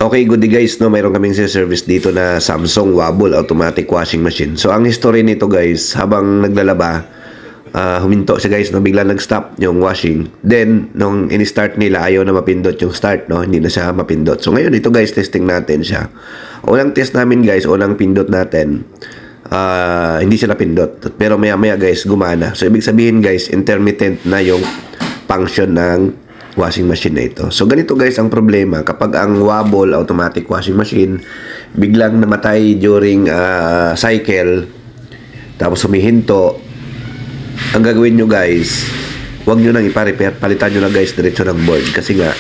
Okay, good day guys, no, mayroon kaming service dito na Samsung Wobble automatic washing machine. So ang history nito guys, habang naglalaba, huminto siya guys, no, bigla nag-stop yung washing. Then nung in-start nila, ayaw na mapindot yung start, no, hindi na siya mapindot. So ngayon ito guys, testing natin siya. Unang test namin guys, unang pindot natin, hindi siya napindot. Pero maya-maya guys, gumana. So ibig sabihin guys, intermittent na yung function ng washing machine na ito. So ganito guys ang problema kapag ang Wobble automatic washing machine biglang namatay during cycle, tapos humihinto, ang gagawin nyo guys, huwag nyo nang ipa-repair, palitan nyo na guys diretso ng board, kasi nga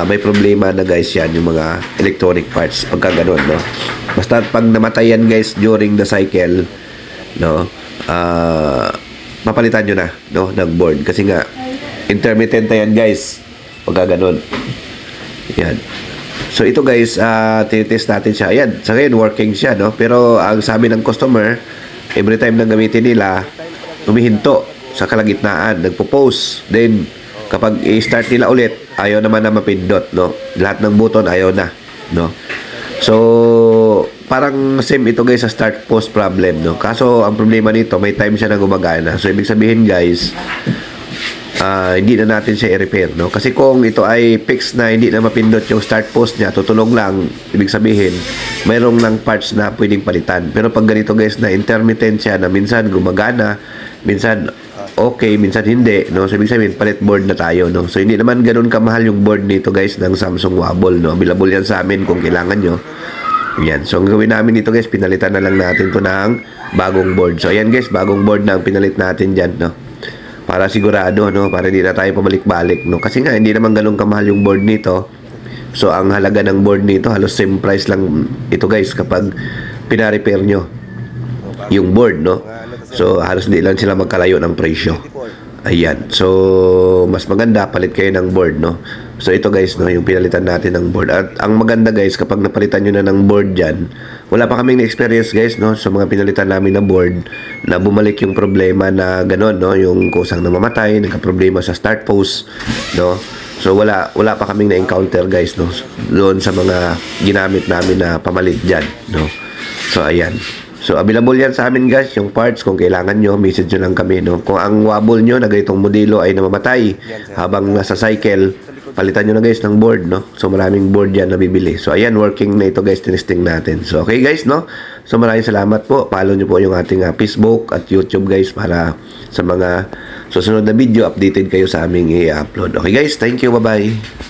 may problema na guys yan yung mga electronic parts pagka ganun, no. Basta pag namatay yan guys during the cycle, no, papalitan nyo na, no, ng board, kasi nga intermittent na yan guys pagka ganun. Yan. So ito guys, tinitest natin siya. Ayan, sa ngayon working siya, no? Pero ang sabi ng customer, every time na gamitin nila, humihinto sa kalagitnaan, nagpo-pause. Then kapag i-start nila ulit, ayaw naman na mapindot, no? Lahat ng button ayaw na, no? So parang same ito guys sa start pause problem, no? Kaso ang problema nito, may time siya na gumagana. So ibig sabihin guys, hindi na natin siya i-repair, no? Kasi kung ito ay fixed na hindi na mapindot yung start post niya, tutulog lang, ibig sabihin mayroong lang parts na pwedeng palitan. Pero pag ganito guys na intermittent siya, na minsan gumagana, minsan okay, minsan hindi, no? So ibig sabihin palit board na tayo, no? So hindi naman ganoon kamahal yung board nito guys ng Samsung Wobble, no? Available yan sa amin kung kailangan nyo. Yan. So ang gawin namin dito guys, pinalitan na lang natin to ng bagong board. So ayan guys, bagong board na ang pinalit natin dyan, no? Para sigurado, no, para hindi na tayo pabalik-balik, no, kasi nga hindi naman ganun kamahal yung board nito. So ang halaga ng board nito halos same price lang ito guys kapag pina-repair nyo yung board, no. So halos hindi lang sila magkalayo ng presyo. Ayan, so mas maganda palit kayo ng board, no. So ito guys, no, yung pinalitan natin ng board. At ang maganda guys, kapag napalitan nyo na ng board dyan, wala pa kaming na-experience guys, no, sa mga pinalitan namin na board, na bumalik yung problema na gano'n, no, yung kusang namamatay, nagka-problema sa start post, no. So wala pa kaming na-encounter guys, no, doon sa mga ginamit namin na pamalit dyan, no. So ayan. So available yan sa amin guys, yung parts. Kung kailangan nyo, message nyo lang kami, no. Kung ang Wobble nyo na ganitong modelo ay namamatay habang nasa cycle, palitan nyo na guys ng board, no. So maraming board yan na bibili. So ayan, working na ito guys, tinesting natin. So okay guys, no. So maraming salamat po. Follow nyo po yung ating Facebook at YouTube guys, para sa mga susunod na video, updated kayo sa aming i-upload. Okay guys, thank you, bye bye.